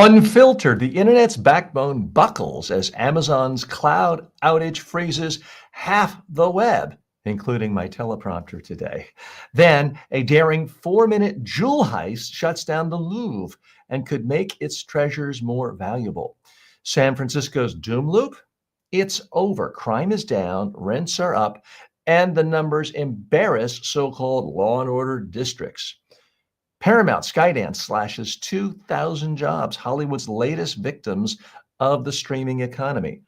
Unfiltered, the internet's backbone buckles as Amazon's cloud outage freezes half the web, including my teleprompter today. Then, a daring 4-minute jewel heist shuts down the Louvre and could make its treasures more valuable. San Francisco's doom loop? It's over. Crime is down, rents are up, and the numbers embarrass so-called law and order districts. Paramount Skydance slashes 2,000 jobs, Hollywood's latest victims of the streaming economy.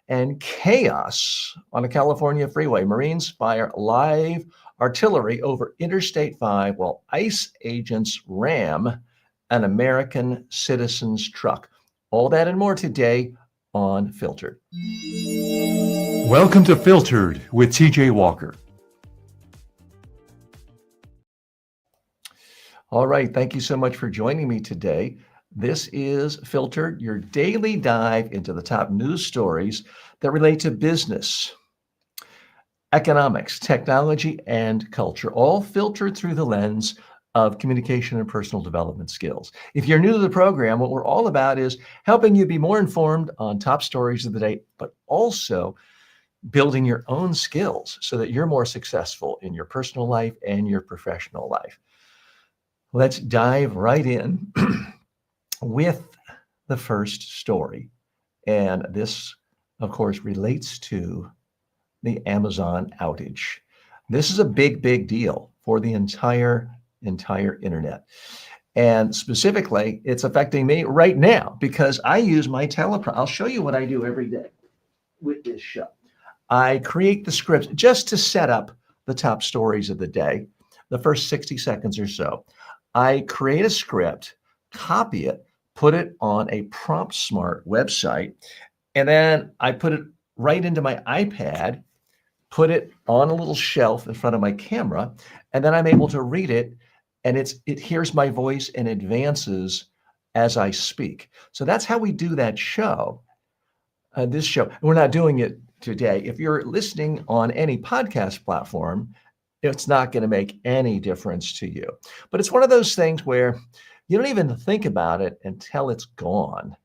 And chaos on a California freeway. Marines fire live artillery over Interstate 5 while ICE agents ram an American citizen's truck. All that and more today on Filtered. Welcome to Filtered with TJ Walker. All right, thank you so much for joining me today. This is Filtered, your daily dive into the top news stories that relate to business, economics, technology, and culture, all filtered through the lens of communication and personal development skills. If you're new to the program, what we're all about is helping you be more informed on top stories of the day, but also building your own skills so that you're more successful in your personal life and your professional life. Let's dive right in with the first story. And this, of course, relates to the Amazon outage. This is a big, big deal for the entire internet. And specifically, it's affecting me right now because I use my teleprompter. I'll show you what I do every day with this show. I create the scripts just to set up the top stories of the day, the first 60 seconds or so. I create a script, copy it, put it on a Prompt Smart website, and then I put it right into my iPad, put it on a little shelf in front of my camera, and then I'm able to read it, and it hears my voice and advances as I speak. So that's how we do that show, this show. We're not doing it today. If you're listening on any podcast platform, it's not going to make any difference to you. But it's one of those things where you don't even think about it until it's gone.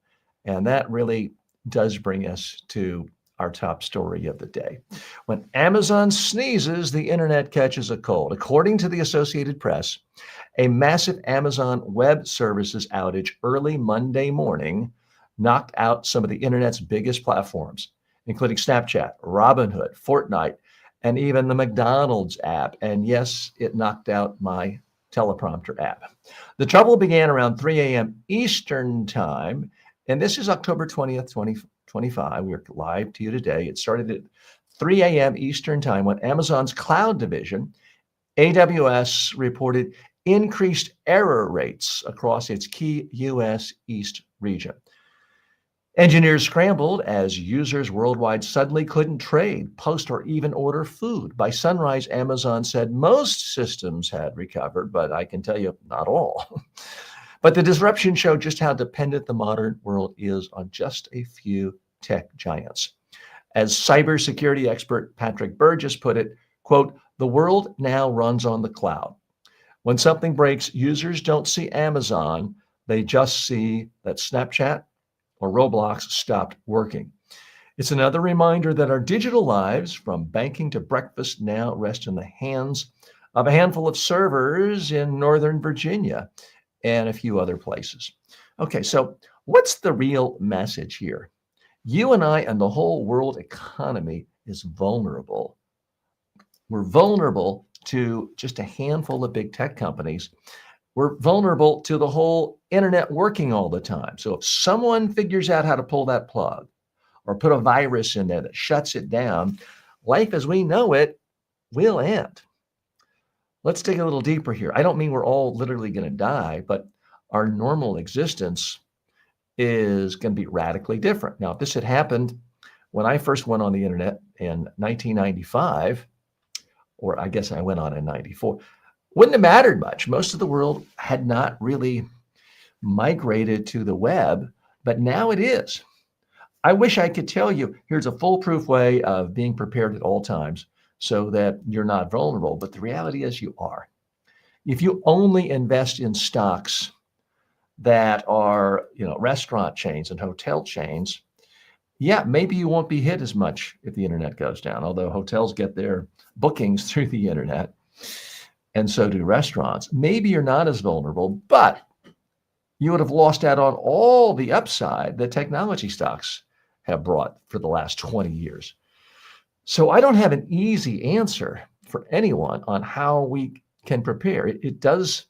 And that really does bring us to our top story of the day. When Amazon sneezes, the internet catches a cold. According to the Associated Press, a massive Amazon Web Services outage early Monday morning knocked out some of the internet's biggest platforms, including Snapchat, Robinhood, Fortnite, and even the McDonald's app. And yes, it knocked out my teleprompter app. The trouble began around 3 a.m. Eastern time, and this is October 20th, 2025. We're live to you today. It started at 3 a.m. Eastern time when Amazon's cloud division, AWS, reported increased error rates across its key U.S. East region. Engineers scrambled as users worldwide suddenly couldn't trade, post, or even order food. By sunrise, Amazon said most systems had recovered, but I can tell you, not all. But the disruption showed just how dependent the modern world is on just a few tech giants. As cybersecurity expert Patrick Burgess put it, quote, "The world now runs on the cloud. When something breaks, users don't see Amazon. They just see that Snapchat or Roblox stopped working. It's another reminder that our digital lives, from banking to breakfast, now rest in the hands of a handful of servers in Northern Virginia and a few other places." Okay, so what's the real message here? You and I and the whole world economy is vulnerable. We're vulnerable to just a handful of big tech companies. We're vulnerable to the whole internet working all the time. So if someone figures out how to pull that plug or put a virus in there that shuts it down, life as we know it will end. Let's dig a little deeper here. I don't mean we're all literally going to die, but our normal existence is going to be radically different. Now, if this had happened when I first went on the internet in 1995, or I guess I went on in 94, wouldn't have mattered much. Most of the world had not really migrated to the web, but now it is. I wish I could tell you, here's a foolproof way of being prepared at all times so that you're not vulnerable, but the reality is you are. If you only invest in stocks that are, restaurant chains and hotel chains, yeah, maybe you won't be hit as much if the internet goes down, although hotels get their bookings through the internet, and so do restaurants. Maybe you're not as vulnerable, but you would have lost out on all the upside that technology stocks have brought for the last 20 years. So I don't have an easy answer for anyone on how we can prepare. It does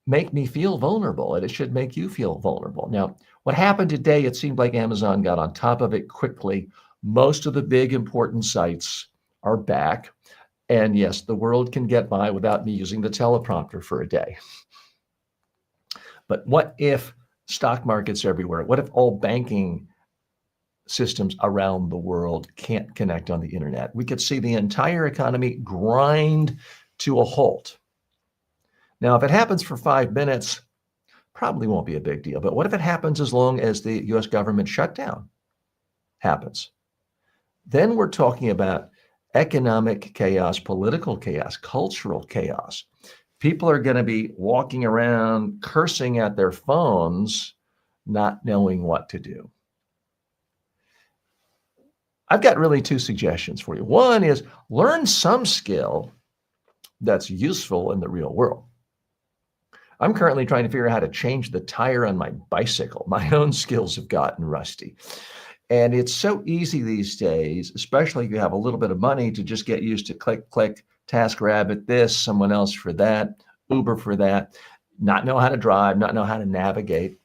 make me feel vulnerable, and it should make you feel vulnerable. Now, what happened today, it seemed like Amazon got on top of it quickly. Most of the big important sites are back. And yes, the world can get by without me using the teleprompter for a day. But what if stock markets everywhere? What if all banking systems around the world can't connect on the internet? We could see the entire economy grind to a halt. Now, if it happens for 5 minutes, probably won't be a big deal. But what if it happens as long as the US government shutdown happens? Then we're talking about economic chaos, political chaos, cultural chaos. People are going to be walking around cursing at their phones, not knowing what to do. I've got really two suggestions for you. One is learn some skill that's useful in the real world. I'm currently trying to figure out how to change the tire on my bicycle. My own skills have gotten rusty. And it's so easy these days, especially if you have a little bit of money, to just get used to click, click, TaskRabbit this, someone else for that, Uber for that, not know how to drive, not know how to navigate.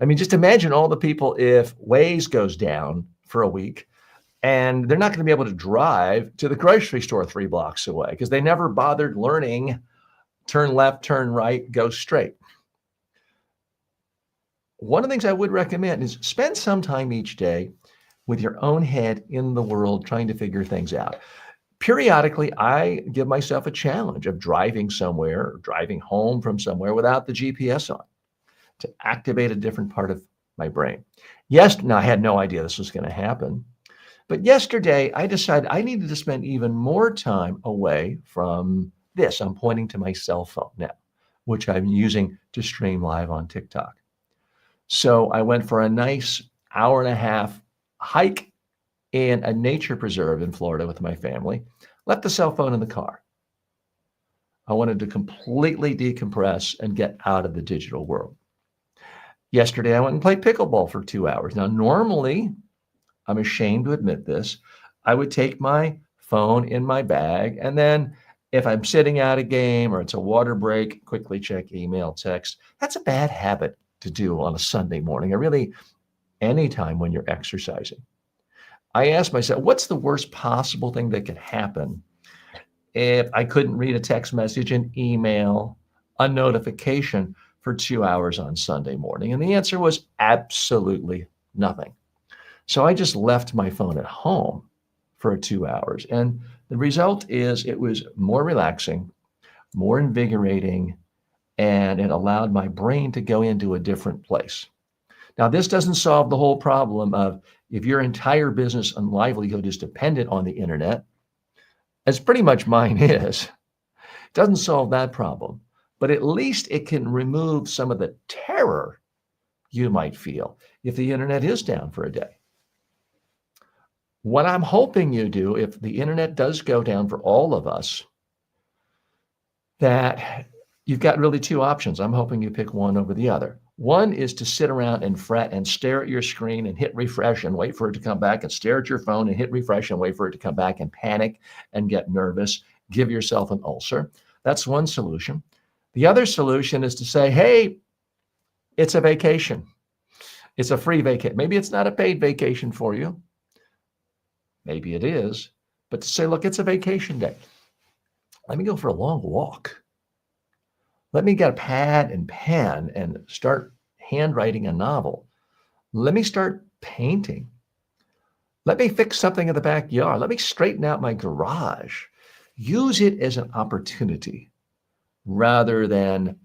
I mean, just imagine all the people if Waze goes down for a week and they're not going to be able to drive to the grocery store 3 blocks away because they never bothered learning turn left, turn right, go straight. One of the things I would recommend is spend some time each day with your own head in the world trying to figure things out. Periodically, I give myself a challenge of driving somewhere or driving home from somewhere without the GPS on to activate a different part of my brain. Yes, now I had no idea this was going to happen. But yesterday, I decided I needed to spend even more time away from this. I'm pointing to my cell phone now, which I'm using to stream live on TikTok. So I went for a nice hour-and-a-half hike in a nature preserve in Florida with my family, left the cell phone in the car. I wanted to completely decompress and get out of the digital world. Yesterday, I went and played pickleball for 2 hours. Now, normally, I'm ashamed to admit this, I would take my phone in my bag, and then if I'm sitting out a game or it's a water break, quickly check email, text. That's a bad habit to do on a Sunday morning, or really anytime when you're exercising. I asked myself, what's the worst possible thing that could happen if I couldn't read a text message, an email, a notification for 2 hours on Sunday morning? And the answer was absolutely nothing. So I just left my phone at home for 2 hours. And the result is it was more relaxing, more invigorating, and it allowed my brain to go into a different place. Now, this doesn't solve the whole problem of if your entire business and livelihood is dependent on the internet, as pretty much mine is, it doesn't solve that problem. But at least it can remove some of the terror you might feel if the internet is down for a day. What I'm hoping you do, if the internet does go down for all of us, that you've got really two options. I'm hoping you pick one over the other. One is to sit around and fret and stare at your screen and hit refresh and wait for it to come back, and stare at your phone and hit refresh and wait for it to come back, and panic and get nervous, give yourself an ulcer. That's one solution. The other solution is to say, hey, it's a vacation. It's a free vacation. Maybe it's not a paid vacation for you. Maybe it is. But to say, look, it's a vacation day. Let me go for a long walk. Let me get a pad and pen and start handwriting a novel. Let me start painting. Let me fix something in the backyard. Let me straighten out my garage. Use it as an opportunity rather than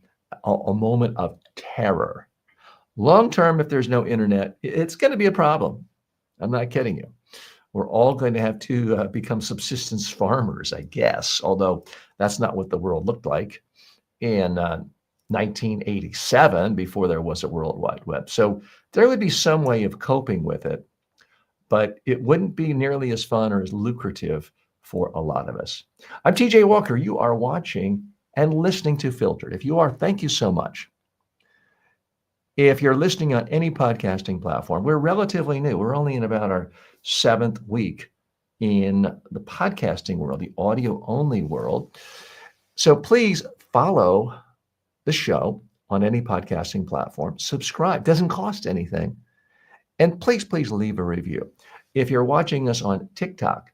a moment of terror. Long term, if there's no internet, it's going to be a problem. I'm not kidding you. We're all going to have to become subsistence farmers, I guess, although that's not what the world looked like in 1987 before there was a World Wide Web. So there would be some way of coping with it, but it wouldn't be nearly as fun or as lucrative for a lot of us. I'm TJ Walker. You are watching and listening to Filtered. If you are, thank you so much. If you're listening on any podcasting platform, we're relatively new. We're only in about our 7th week in the podcasting world, the audio only world. So please follow the show on any podcasting platform. Subscribe, doesn't cost anything. And please leave a review. If you're watching us on TikTok,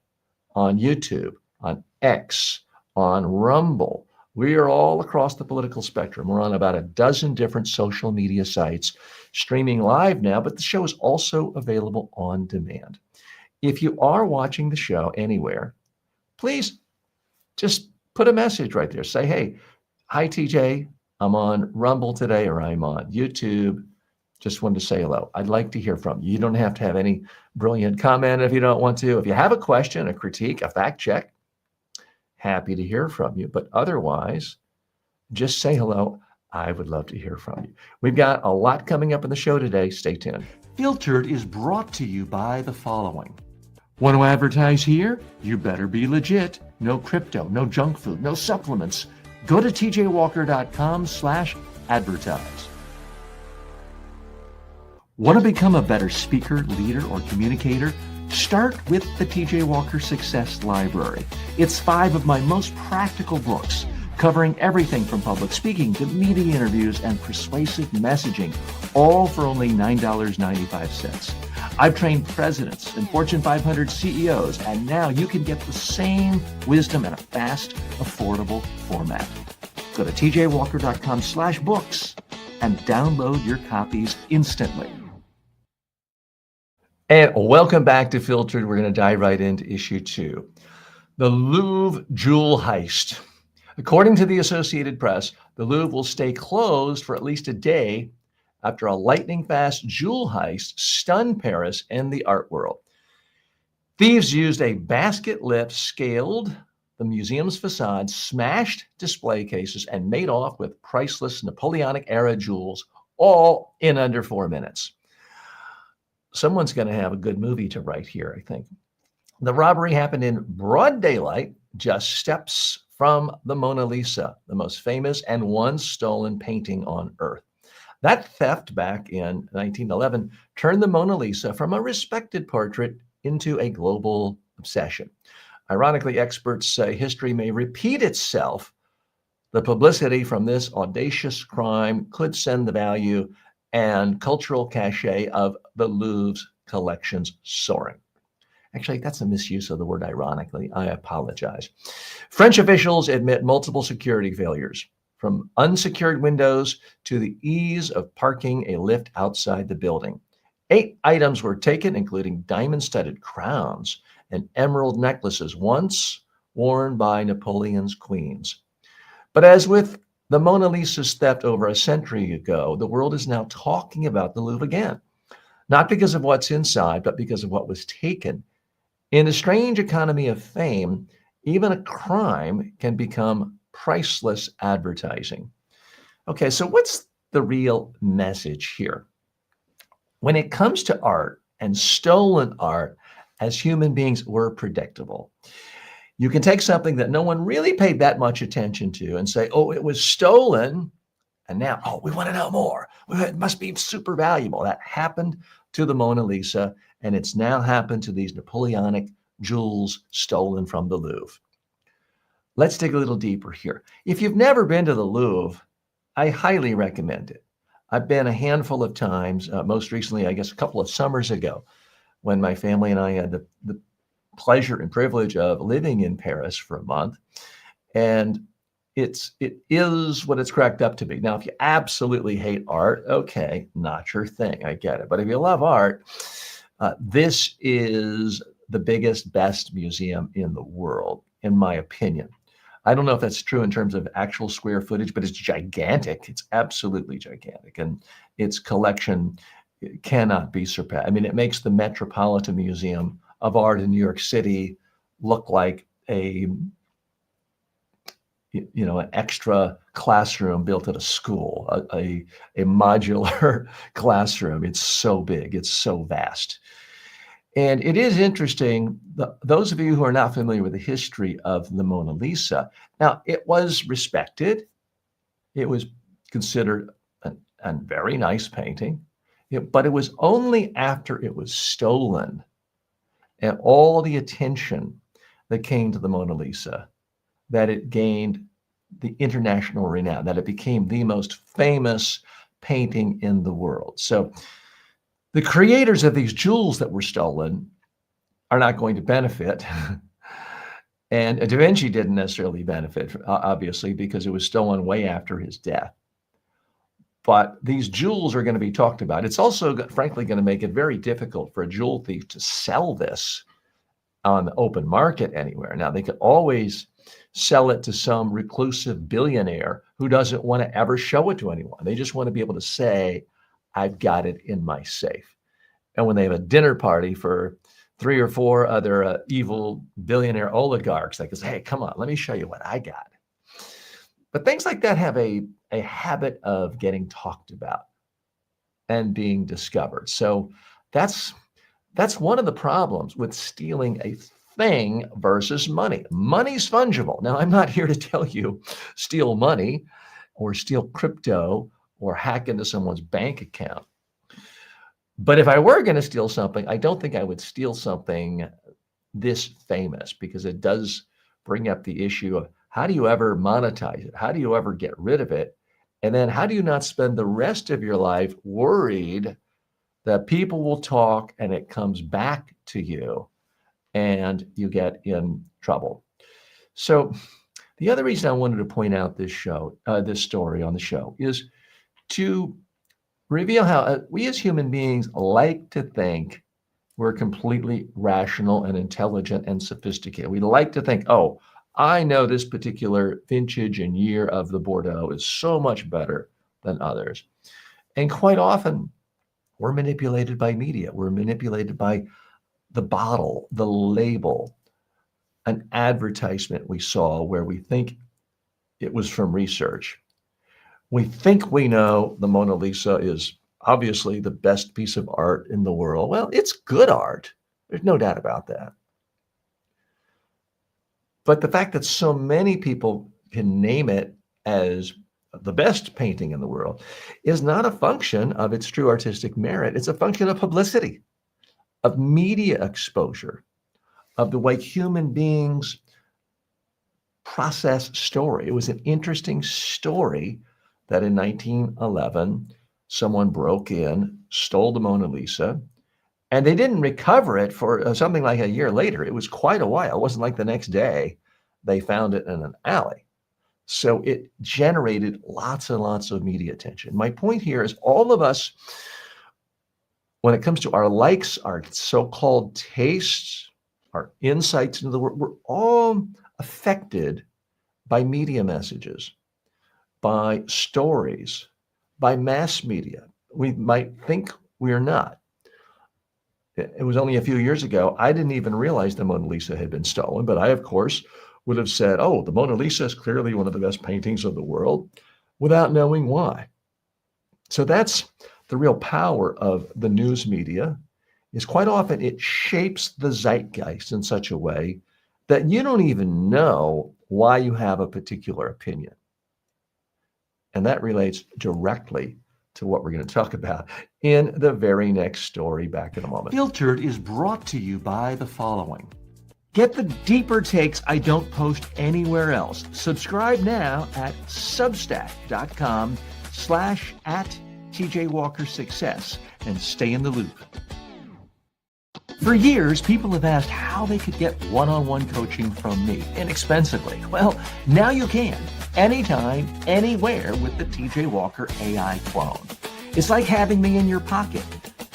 on YouTube, on X, on Rumble, we are all across the political spectrum. We're on about a dozen different social media sites, streaming live now, but the show is also available on demand. If you are watching the show anywhere, please just put a message right there. Say, hey, hi, TJ, I'm on Rumble today, or I'm on YouTube. Just wanted to say hello. I'd like to hear from you. You don't have to have any brilliant comment if you don't want to. If you have a question, a critique, a fact check, happy to hear from you. But otherwise, just say hello. I would love to hear from you. We've got a lot coming up in the show today. Stay tuned. Filtered is brought to you by the following. Want to advertise here? You better be legit. No crypto, no junk food, no supplements. Go to tjwalker.com/advertise. Want to become a better speaker, leader, or communicator? Start with the TJ Walker Success Library. It's 5 of my most practical books, covering everything from public speaking to media interviews and persuasive messaging, all for only $9.95. I've trained presidents and Fortune 500 CEOs, and now you can get the same wisdom in a fast, affordable format. Go to tjwalker.com/books and download your copies instantly. And welcome back to Filtered. We're going to dive right into issue 2. The Louvre jewel heist. According to the Associated Press, the Louvre will stay closed for at least a day after a lightning-fast jewel heist stunned Paris and the art world. Thieves used a basket lift, scaled the museum's facade, smashed display cases, and made off with priceless Napoleonic-era jewels, all in under 4 minutes. Someone's going to have a good movie to write here, I think. The robbery happened in broad daylight, just steps from the Mona Lisa, the most famous and once stolen painting on Earth. That theft back in 1911 turned the Mona Lisa from a respected portrait into a global obsession. Ironically, experts say history may repeat itself. The publicity from this audacious crime could send the value and cultural cachet of the Louvre's collections soaring. Actually, that's a misuse of the word ironically. I apologize. French officials admit multiple security failures, from unsecured windows to the ease of parking a lift outside the building. 8 items were taken, including diamond-studded crowns and emerald necklaces once worn by Napoleon's queens. But as with the Mona Lisa's theft over a century ago, the world is now talking about the Louvre again, not because of what's inside, but because of what was taken. In a strange economy of fame, even a crime can become priceless advertising. Okay, so what's the real message here? When it comes to art and stolen art, as human beings, we're predictable. You can take something that no one really paid that much attention to and say, oh, it was stolen. And now, oh, we want to know more. It must be super valuable. That happened to the Mona Lisa, and it's now happened to these Napoleonic jewels stolen from the Louvre. Let's dig a little deeper here. If you've never been to the Louvre, I highly recommend it. I've been a handful of times, most recently, I guess, a couple of summers ago, when my family and I had the pleasure and privilege of living in Paris for a month. And it is what it's cracked up to be. Now, if you absolutely hate art, okay, not your thing. I get it. But if you love art, this is the biggest, best museum in the world, in my opinion. I don't know if that's true in terms of actual square footage, but it's gigantic. It's absolutely gigantic. And its collection cannot be surpassed. I mean, it makes the Metropolitan Museum of Art in New York City look like a an extra classroom built at a school, a modular classroom. It's so big, it's so vast. And it is interesting, those of you who are not familiar with the history of the Mona Lisa, now it was respected. It was considered a very nice painting, but it was only after it was stolen and all the attention that came to the Mona Lisa that it gained the international renown, that it became the most famous painting in the world. So the creators of these jewels that were stolen are not going to benefit. And Da Vinci didn't necessarily benefit, obviously, because it was stolen way after his death. But these jewels are going to be talked about. It's also, frankly, going to make it very difficult for a jewel thief to sell this on the open market anywhere. Now, they could always sell it to some reclusive billionaire who doesn't want to ever show it to anyone. They just want to be able to say, I've got it in my safe. And when they have a dinner party for 3 or 4 other evil billionaire oligarchs, they can say, hey, come on, let me show you what I got. But things like that have a habit of getting talked about and being discovered. So that's one of the problems with stealing a thing versus money. Money's fungible. Now, I'm not here to tell you steal money or steal crypto or hack into someone's bank account. But if I were going to steal something, I don't think I would steal something this famous, because it does bring up the issue of how do you ever monetize it? How do you ever get rid of it? And then how do you not spend the rest of your life worried that people will talk and it comes back to you and you get in trouble? So the other reason I wanted to point out this story on the show is to reveal how we as human beings like to think we're completely rational and intelligent and sophisticated. We like to think, oh, I know this particular vintage and year of the Bordeaux is so much better than others. And quite often, we're manipulated by media. We're manipulated by the bottle, the label, an advertisement we saw where we think it was from research. We think we know the Mona Lisa is obviously the best piece of art in the world. Well, it's good art. There's no doubt about that. But the fact that so many people can name it as the best painting in the world is not a function of its true artistic merit. It's a function of publicity, of media exposure, of the way human beings process story. It was an interesting story that in 1911, someone broke in, stole the Mona Lisa, and they didn't recover it for something like a year later. It was quite a while. It wasn't like the next day they found it in an alley. So it generated lots and lots of media attention. My point here is all of us, when it comes to our likes, our so-called tastes, our insights into the world, we're all affected by media messages, by stories, by mass media. We might think we're not. It was only a few years ago, I didn't even realize the Mona Lisa had been stolen, but I, of course, would have said, oh, the Mona Lisa is clearly one of the best paintings of the world, without knowing why. So that's the real power of the news media, is quite often it shapes the zeitgeist in such a way that you don't even know why you have a particular opinion. And that relates directly to what we're going to talk about in the very next story back in a moment. Filtered is brought to you by the following. Get the deeper takes I don't post anywhere else. Subscribe now at substack.com/@TJWalkerSuccess and stay in the loop. For years, people have asked how they could get one-on-one coaching from me inexpensively. Well, now you can, anytime, anywhere with the TJ Walker AI clone. It's like having me in your pocket,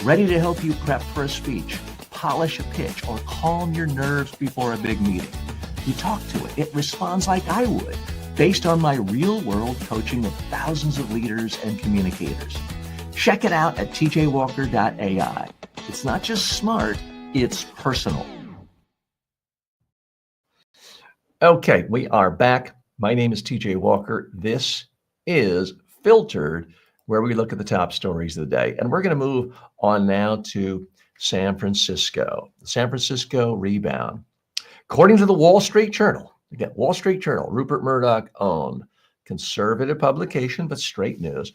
ready to help you prep for a speech, polish a pitch, or calm your nerves before a big meeting. You talk to it, it responds like I would, based on my real-world coaching of thousands of leaders and communicators. Check it out at tjwalker.ai. It's not just smart, it's personal. Okay, we are back. My name is TJ Walker. This is Filtered, where we look at the top stories of the day. And we're going to move on now to San Francisco. The San Francisco rebound. According to the Wall Street Journal, again, Wall Street Journal, Rupert Murdoch owned, conservative publication, but straight news.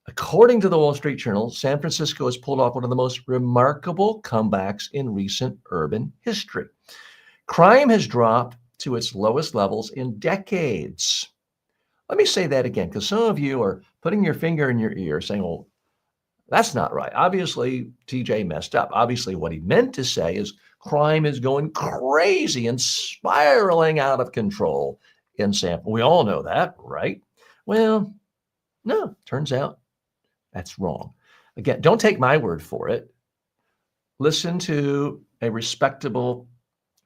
According to the Wall Street Journal, San Francisco has pulled off one of the most remarkable comebacks in recent urban history. Crime has dropped to its lowest levels in decades. Let me say that again, because some of you are putting your finger in your ear saying, well, that's not right. Obviously, TJ messed up. Obviously, what he meant to say is crime is going crazy and spiraling out of control in San Francisco. We all know that, right? Well, no, turns out that's wrong. Again, don't take my word for it. Listen to a respectable,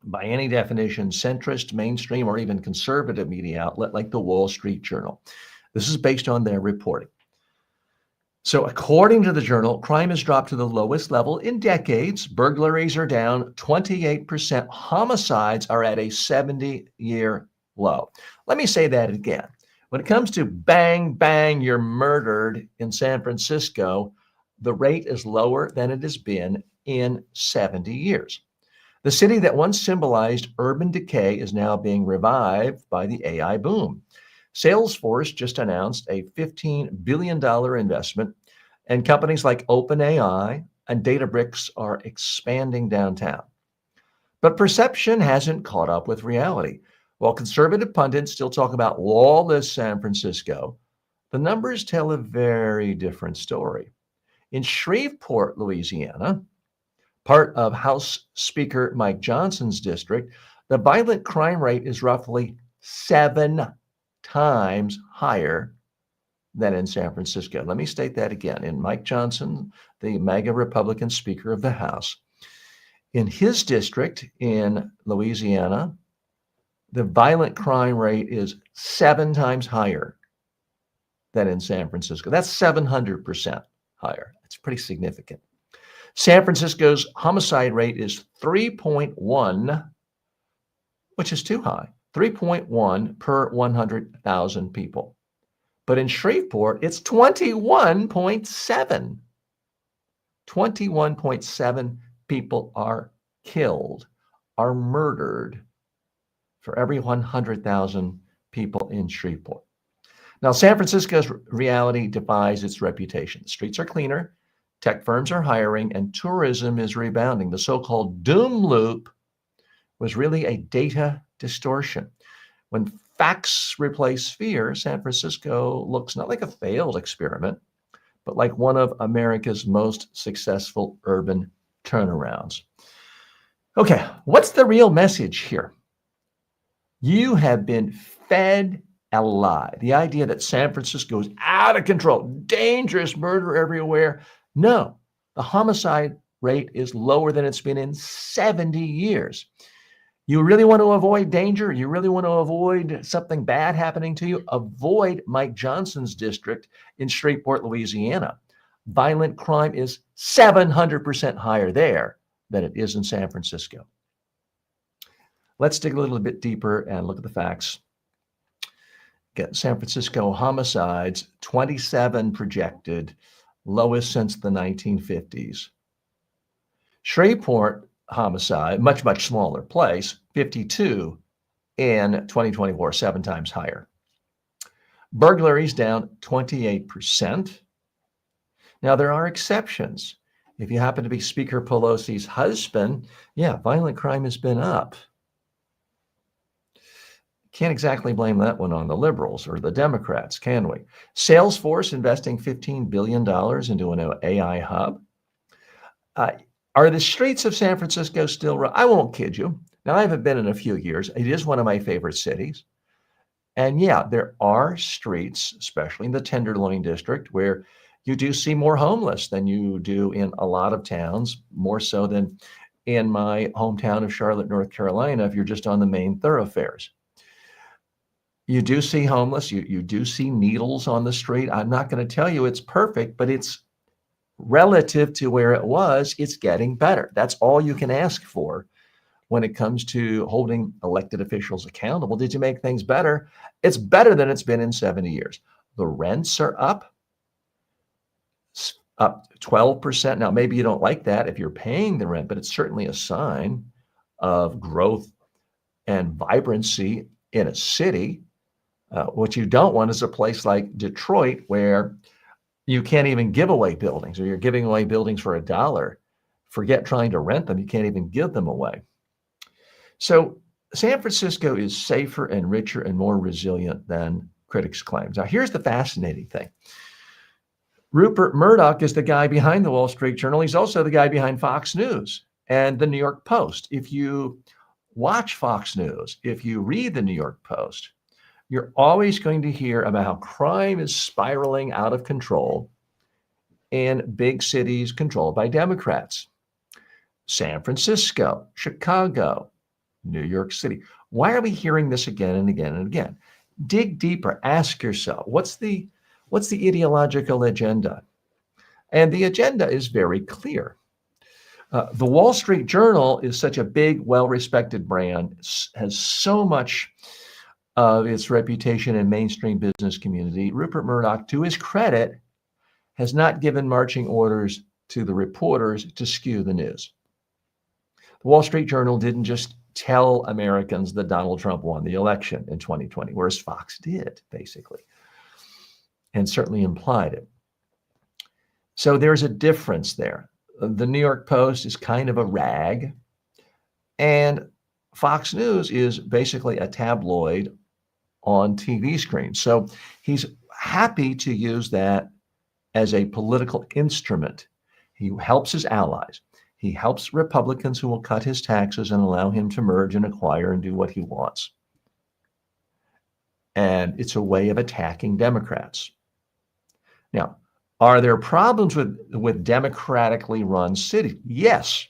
by any definition, centrist, mainstream, or even conservative media outlet like the Wall Street Journal. This is based on their reporting. So according to the journal, crime has dropped to the lowest level in decades. Burglaries are down 28%. Homicides are at a 70-year low. Let me say that again. When it comes to bang, bang, you're murdered in San Francisco, the rate is lower than it has been in 70 years. The city that once symbolized urban decay is now being revived by the AI boom. Salesforce just announced a $15 billion investment, and companies like OpenAI and Databricks are expanding downtown. But perception hasn't caught up with reality. While conservative pundits still talk about lawless San Francisco, the numbers tell a very different story. In Shreveport, Louisiana, part of House Speaker Mike Johnson's district, the violent crime rate is roughly 7 times higher than in San Francisco. Let me state that again. In Mike Johnson, the MAGA Republican Speaker of the House, in his district in Louisiana, the violent crime rate is 7 times higher than in San Francisco. That's 700% higher. That's pretty significant. San Francisco's homicide rate is 3.1, which is too high, 3.1 per 100,000 people. But in Shreveport, it's 21.7. 21.7 people are killed, are murdered for every 100,000 people in Shreveport. Now, San Francisco's reality defies its reputation. The streets are cleaner, tech firms are hiring, and tourism is rebounding. The so-called doom loop was really a data distortion. When facts replace fear, San Francisco looks not like a failed experiment, but like one of America's most successful urban turnarounds. Okay, what's the real message here? You have been fed a lie. The idea that San Francisco is out of control, dangerous, murder everywhere. No, the homicide rate is lower than it's been in 70 years. You really want to avoid danger? You really want to avoid something bad happening to you? Avoid Mike Johnson's district in Shreveport, Louisiana. Violent crime is 700% higher there than it is in San Francisco. Let's dig a little bit deeper and look at the facts. Get San Francisco homicides, 27 projected, lowest since the 1950s. Shreveport homicide, much smaller place, 52 in 2024, 7 times higher. Burglaries down 28%. Now, there are exceptions. If you happen to be Speaker Pelosi's husband, yeah, violent crime has been up. Can't exactly blame that one on the liberals or the Democrats, can we? Salesforce investing $15 billion into an AI hub. Are the streets of San Francisco still? I won't kid you. Now, I haven't been in a few years. It is one of my favorite cities. And yeah, there are streets, especially in the Tenderloin district, where you do see more homeless than you do in a lot of towns, more so than in my hometown of Charlotte, North Carolina, if you're just on the main thoroughfares. You do see homeless, you do see needles on the street. I'm not going to tell you it's perfect, but it's relative to where it was, it's getting better. That's all you can ask for when it comes to holding elected officials accountable. Did you make things better? It's better than it's been in 70 years. The rents are up 12%. Now, maybe you don't like that if you're paying the rent, but it's certainly a sign of growth and vibrancy in a city. What you don't want is a place like Detroit where you can't even give away buildings, or you're giving away buildings for $1. Forget trying to rent them. You can't even give them away. So San Francisco is safer and richer and more resilient than critics claim. Now, here's the fascinating thing. Rupert Murdoch is the guy behind the Wall Street Journal. He's also the guy behind Fox News and the New York Post. If you watch Fox News, if you read the New York Post, you're always going to hear about how crime is spiraling out of control in big cities controlled by Democrats. San Francisco, Chicago, New York City. Why are we hearing this again and again and again? Dig deeper. Ask yourself, what's the ideological agenda? And the agenda is very clear. The Wall Street Journal is such a big, well-respected brand, has so much of its reputation in mainstream business community. Rupert Murdoch, to his credit, has not given marching orders to the reporters to skew the news. The Wall Street Journal didn't just tell Americans that Donald Trump won the election in 2020, whereas Fox did, basically, and certainly implied it. So there's a difference there. The New York Post is kind of a rag, and Fox News is basically a tabloid on TV screens. So he's happy to use that as a political instrument. He helps his allies. He helps Republicans who will cut his taxes and allow him to merge and acquire and do what he wants. And it's a way of attacking Democrats. Now, are there problems with democratically run cities? Yes.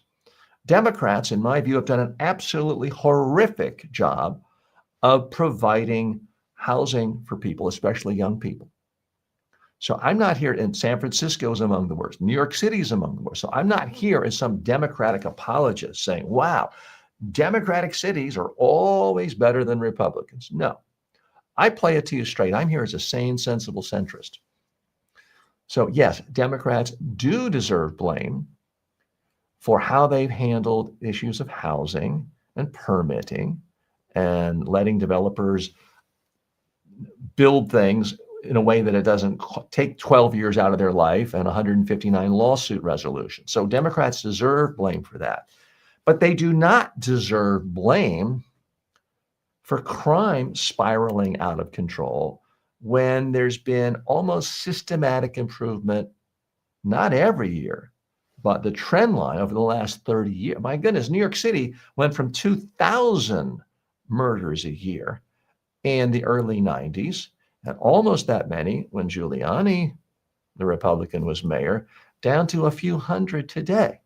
Democrats, in my view, have done an absolutely horrific job of providing housing for people, especially young people. So I'm not here, and San Francisco is among the worst. New York City is among the worst. So I'm not here as some Democratic apologist saying, wow, Democratic cities are always better than Republicans. No, I play it to you straight. I'm here as a sane, sensible centrist. So yes, Democrats do deserve blame for how they've handled issues of housing and permitting and letting developers build things in a way that it doesn't take 12 years out of their life and 159 lawsuit resolutions. So Democrats deserve blame for that. But they do not deserve blame for crime spiraling out of control when there's been almost systematic improvement, not every year, but the trend line over the last 30 years. My goodness, New York City went from 2,000 murders a year in the early 90s, and almost that many when Giuliani, the Republican, was mayor, down to a few hundred today.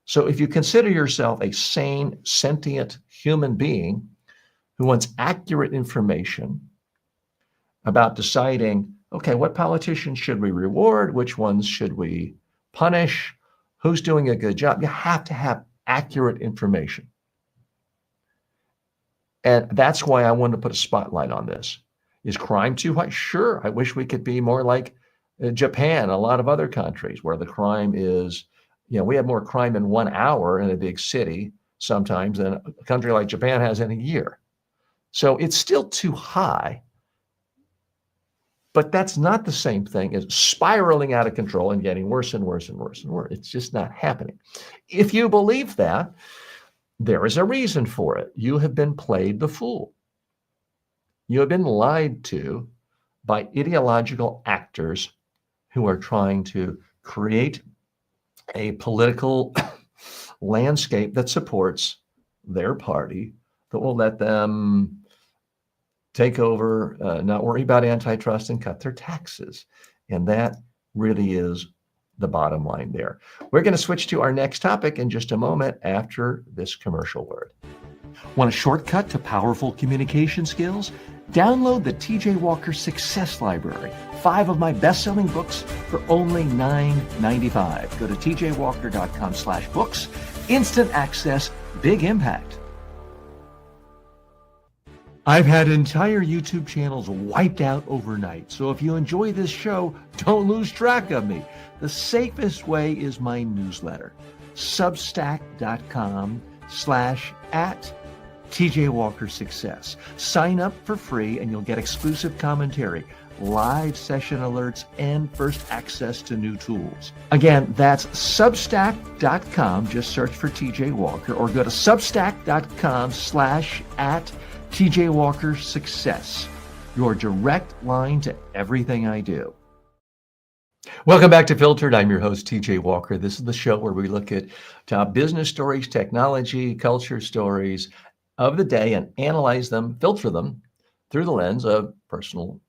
So if you consider yourself a sane, sentient human being who wants accurate information about deciding, okay, what politicians should we reward? Which ones should we punish? Who's doing a good job? You have to have accurate information. And that's why I wanted to put a spotlight on this. Is crime too high? Sure. I wish we could be more like Japan, a lot of other countries where the crime is, we have more crime in 1 hour in a big city sometimes than a country like Japan has in a year. So it's still too high. But that's not the same thing as spiraling out of control and getting worse and worse and worse and worse. It's just not happening. If you believe that, there is a reason for it. You have been played the fool. You have been lied to by ideological actors who are trying to create a political landscape that supports their party, that will let them take over, not worry about antitrust, and cut their taxes. And that really is the bottom line there. We're going to switch to our next topic in just a moment after this commercial word. Want a shortcut to powerful communication skills? Download the TJ Walker Success Library, 5 of my best-selling books for only $9.95. Go to tjwalker.com/books. Instant access, big impact. I've had entire YouTube channels wiped out overnight. So if you enjoy this show, don't lose track of me. The safest way is my newsletter, substack.com/@TJWalkerSuccess. Sign up for free and you'll get exclusive commentary, live session alerts, and first access to new tools. Again, that's substack.com. Just search for TJ Walker or go to substack.com/@TJWalkerSuccess. Your direct line to everything I do. Welcome back to Filtered. I'm your host, TJ Walker. This is the show where we look at top business stories, technology, culture stories of the day and analyze them, filter them through the lens of personal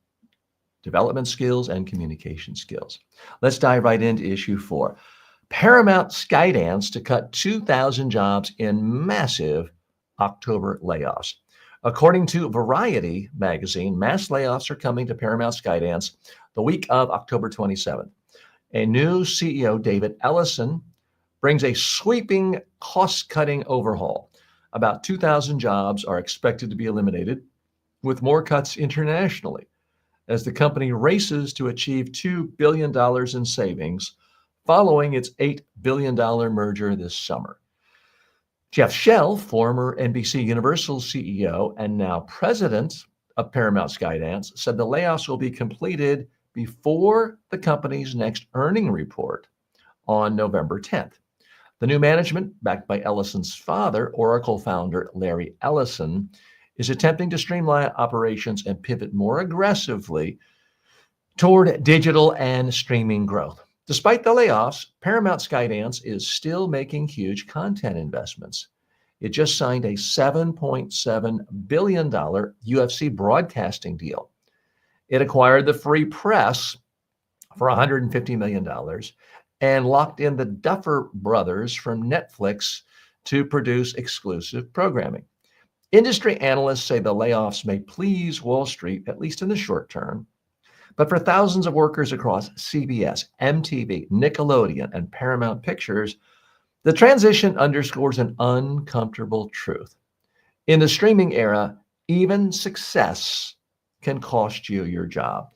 development skills and communication skills. Let's dive right into issue 4. Paramount Skydance to cut 2,000 jobs in massive October layoffs. According to Variety magazine, mass layoffs are coming to Paramount Skydance the week of October 27th. A new CEO, David Ellison, brings a sweeping cost-cutting overhaul. About 2,000 jobs are expected to be eliminated, with more cuts internationally, as the company races to achieve $2 billion in savings following its $8 billion merger this summer. Jeff Shell, former NBC Universal CEO and now president of Paramount Skydance, said the layoffs will be completed before the company's next earnings report on November 10th. The new management, backed by Ellison's father, Oracle founder Larry Ellison, is attempting to streamline operations and pivot more aggressively toward digital and streaming growth. Despite the layoffs, Paramount Skydance is still making huge content investments. It just signed a $7.7 billion UFC broadcasting deal. It acquired the Free Press for $150 million and locked in the Duffer Brothers from Netflix to produce exclusive programming. Industry analysts say the layoffs may please Wall Street, at least in the short term. But for thousands of workers across CBS, MTV, Nickelodeon, and Paramount Pictures, the transition underscores an uncomfortable truth. In the streaming era, even success can cost you your job.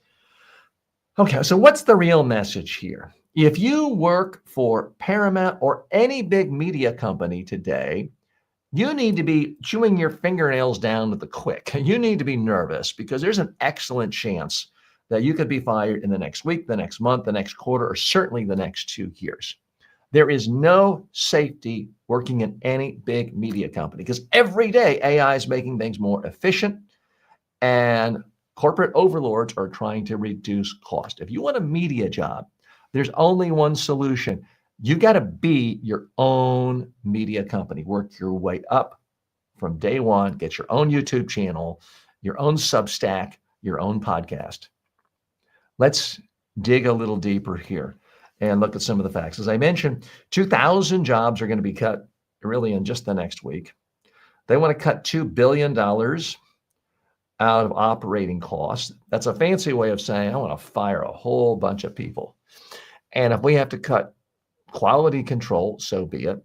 Okay, so what's the real message here? If you work for Paramount or any big media company today, you need to be chewing your fingernails down with the quick. You need to be nervous because there's an excellent chance that you could be fired in the next week, the next month, the next quarter, or certainly the next 2 years. There is no safety working in any big media company because every day AI is making things more efficient and corporate overlords are trying to reduce cost. If you want a media job, there's only one solution. You got to be your own media company. Work your way up from day one. Get your own YouTube channel, your own Substack, your own podcast. Let's dig a little deeper here and look at some of the facts. As I mentioned, 2,000 jobs are going to be cut really in just the next week. They want to cut $2 billion out of operating costs. That's a fancy way of saying, I want to fire a whole bunch of people. And if we have to cut quality control, so be it.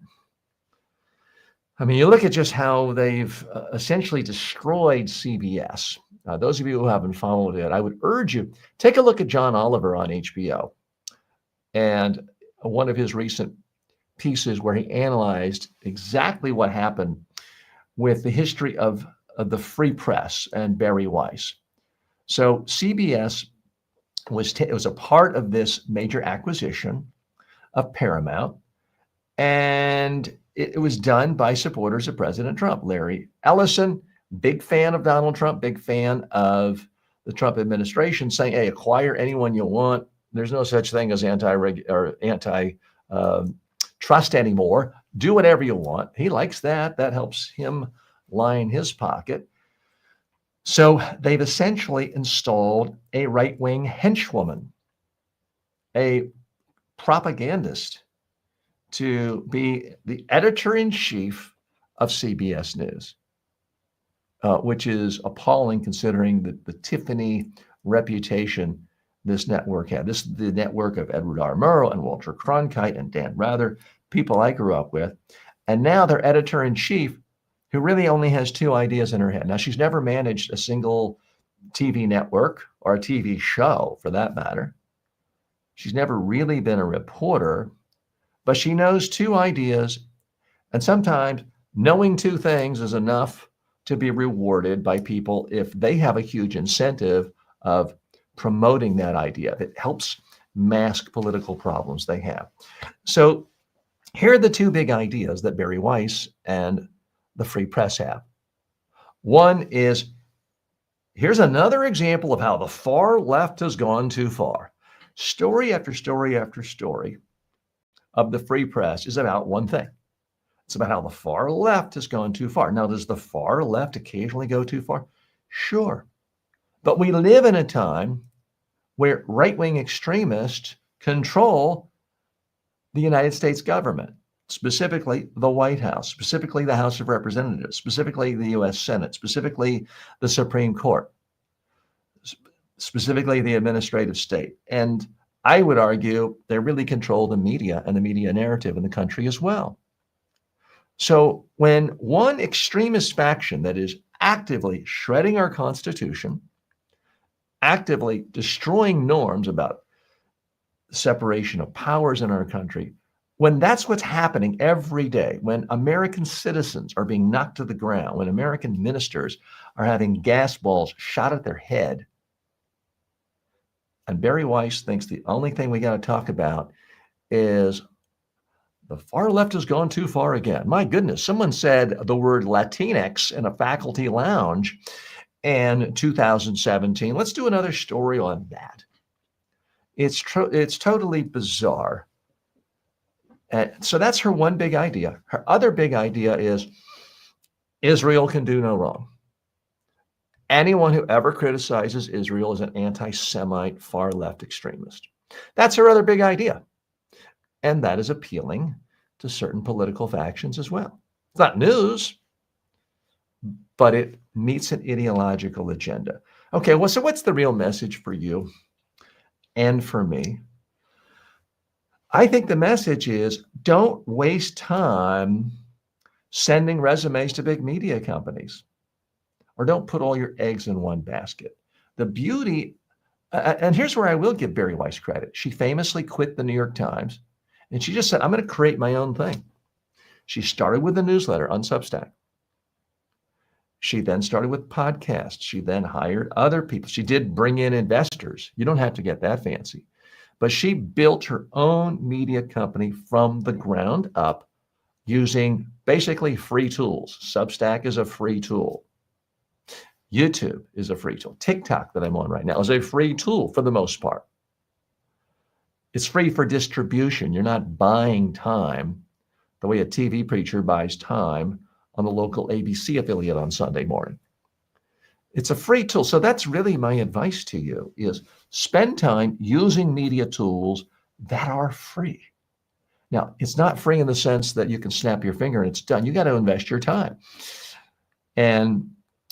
I mean, you look at just how they've essentially destroyed CBS. Those of you who haven't followed it, I would urge you, take a look at John Oliver on HBO and one of his recent pieces where he analyzed exactly what happened with the history of the Free Press and Barry Weiss. So CBS was a part of this major acquisition of Paramount, and it was done by supporters of President Trump. Larry Ellison, big fan of Donald Trump, big fan of the Trump administration, saying, hey, acquire anyone you want. There's no such thing as anti-trust anymore. Do whatever you want. He likes that. That helps him line his pocket. So they've essentially installed a right-wing henchwoman, a propagandist, to be the editor-in-chief of CBS News, which is appalling considering the Tiffany reputation this network had. This is the network of Edward R. Murrow and Walter Cronkite and Dan Rather, people I grew up with. And now their editor-in-chief, who really only has two ideas in her head. Now, she's never managed a single TV network or a TV show for that matter. She's never really been a reporter, but she knows two ideas. And sometimes knowing two things is enough to be rewarded by people if they have a huge incentive of promoting that idea. It helps mask political problems they have. So here are the two big ideas that Barry Weiss and the Free Press have. One is, here's another example of how the far left has gone too far. Story after story after story of the Free Press is about one thing. It's about how the far left has gone too far. Now, does the far left occasionally go too far? Sure. But we live in a time where right-wing extremists control the United States government, specifically the White House, specifically the House of Representatives, specifically the U.S. Senate, specifically the Supreme Court, specifically the administrative state. And I would argue they really control the media and the media narrative in the country as well. So when one extremist faction that is actively shredding our Constitution, actively destroying norms about separation of powers in our country, when that's what's happening every day, when American citizens are being knocked to the ground, when American ministers are having gas balls shot at their head, and Barry Weiss thinks the only thing we got to talk about is the far left has gone too far again. My goodness, someone said the word Latinx in a faculty lounge in 2017. Let's do another story on that. It's totally bizarre. And so that's her one big idea. Her other big idea is Israel can do no wrong. Anyone who ever criticizes Israel is an anti-Semite, far-left extremist. That's her other big idea. And that is appealing to certain political factions as well. It's not news, but it meets an ideological agenda. Okay, well, so what's the real message for you and for me? I think the message is don't waste time sending resumes to big media companies, or don't put all your eggs in one basket. The beauty, and here's where I will give Barry Weiss credit. She famously quit the New York Times, and she just said, I'm going to create my own thing. She started with a newsletter on Substack. She then started with podcasts. She then hired other people. She did bring in investors. You don't have to get that fancy. But she built her own media company from the ground up using basically free tools. Substack is a free tool. YouTube is a free tool. TikTok that I'm on right now is a free tool for the most part. It's free for distribution. You're not buying time the way a TV preacher buys time on the local ABC affiliate on Sunday morning. It's a free tool. So that's really my advice to you is spend time using media tools that are free. Now, it's not free in the sense that you can snap your finger and it's done. You got to invest your time. And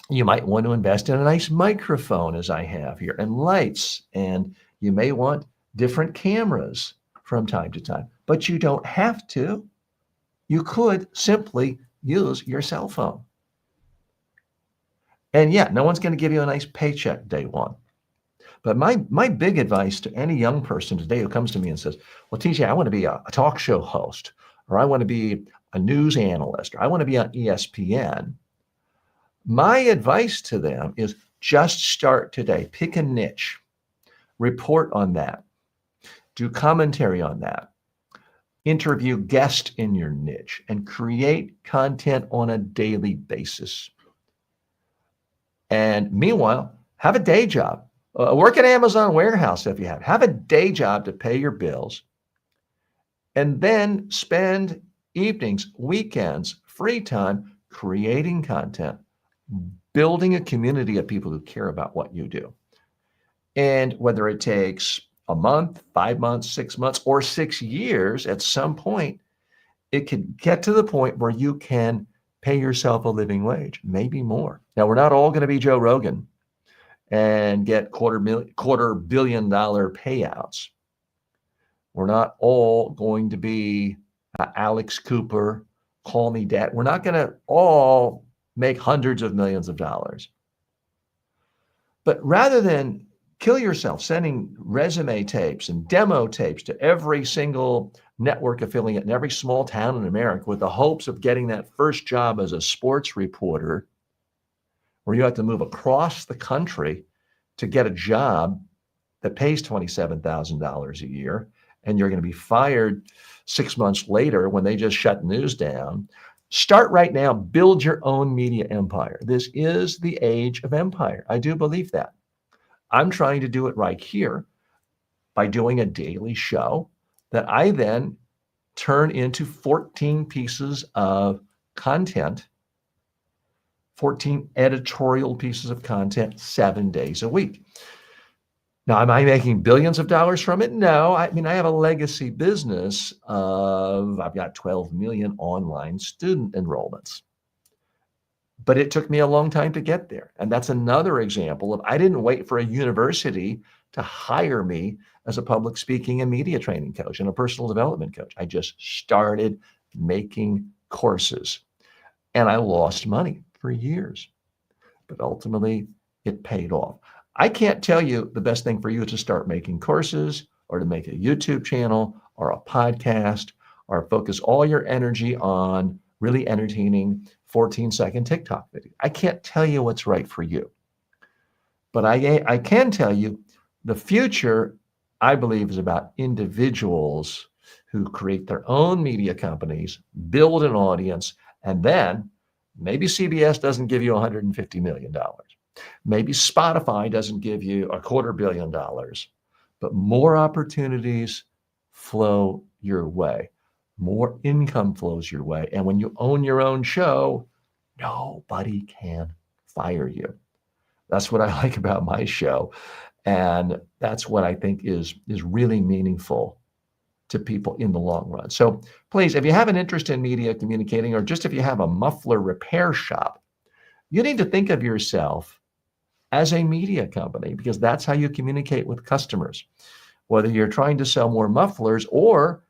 you might want to invest in a nice microphone, as I have here, and lights. And you may want different cameras from time to time, but you don't have to. You could simply use your cell phone. And yeah, no one's going to give you a nice paycheck day one. But my big advice to any young person today who comes to me and says, well, TJ, I want to be a talk show host, or I want to be a news analyst, or I want to be on ESPN. My advice to them is just start today. Pick a niche, report on that, do commentary on that, interview guests in your niche, and create content on a daily basis. And meanwhile, have a day job. Work at Amazon warehouse if you have. Have a day job to pay your bills. And then spend evenings, weekends, free time creating content, building a community of people who care about what you do. And whether it takes a month, 5 months, 6 months, or 6 years, at some point, it can get to the point where you can pay yourself a living wage, maybe more. Now, we're not all going to be Joe Rogan and get $250 million payouts. We're not all going to be Alex Cooper, call me dad. We're not going to all make hundreds of millions of dollars. But rather than kill yourself sending resume tapes and demo tapes to every single network affiliate in every small town in America with the hopes of getting that first job as a sports reporter, where you have to move across the country to get a job that pays $27,000 a year, and you're going to be fired 6 months later when they just shut news down. Start right now, build your own media empire. This is the age of empire. I do believe that. I'm trying to do it right here by doing a daily show that I then turn into 14 pieces of content, 14 editorial pieces of content 7 days a week. Now, am I making billions of dollars from it? No. I mean, I have a legacy business of, I've got 12 million online student enrollments. But it took me a long time to get there. And that's another example of, I didn't wait for a university to hire me as a public speaking and media training coach and a personal development coach. I just started making courses, and I lost money for years, but ultimately it paid off. I can't tell you the best thing for you is to start making courses or to make a YouTube channel or a podcast or focus all your energy on really entertaining 14-second TikTok video. I can't tell you what's right for you, but I can tell you the future, I believe, is about individuals who create their own media companies, build an audience, and then maybe CBS doesn't give you $150 million. Maybe Spotify doesn't give you $250 million, but more opportunities flow your way. More income flows your way. And when you own your own show, nobody can fire you. That's what I like about my show. And that's what I think is really meaningful to people in the long run. So please, if you have an interest in media communicating, or just if you have a muffler repair shop, you need to think of yourself as a media company, because that's how you communicate with customers. Whether you're trying to sell more mufflers or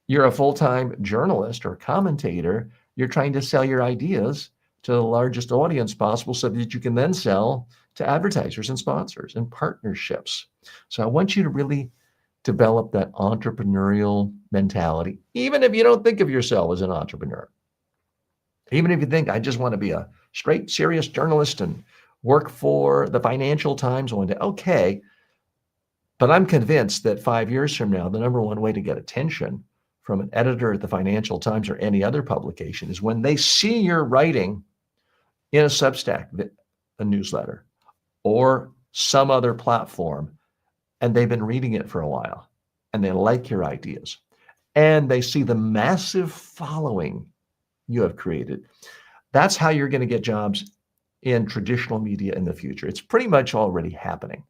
you're a full-time journalist or commentator, you're trying to sell your ideas to the largest audience possible so that you can then sell to advertisers and sponsors and partnerships. So I want you to really develop that entrepreneurial mentality, even if you don't think of yourself as an entrepreneur. Even if you think, I just want to be a straight, serious journalist and work for the Financial Times one day. Okay, but I'm convinced that 5 years from now, the number one way to get attention from an editor at the Financial Times or any other publication is when they see your writing in a Substack, a newsletter, or some other platform, and they've been reading it for a while, and they like your ideas, and they see the massive following you have created. That's how you're going to get jobs in traditional media in the future. It's pretty much already happening.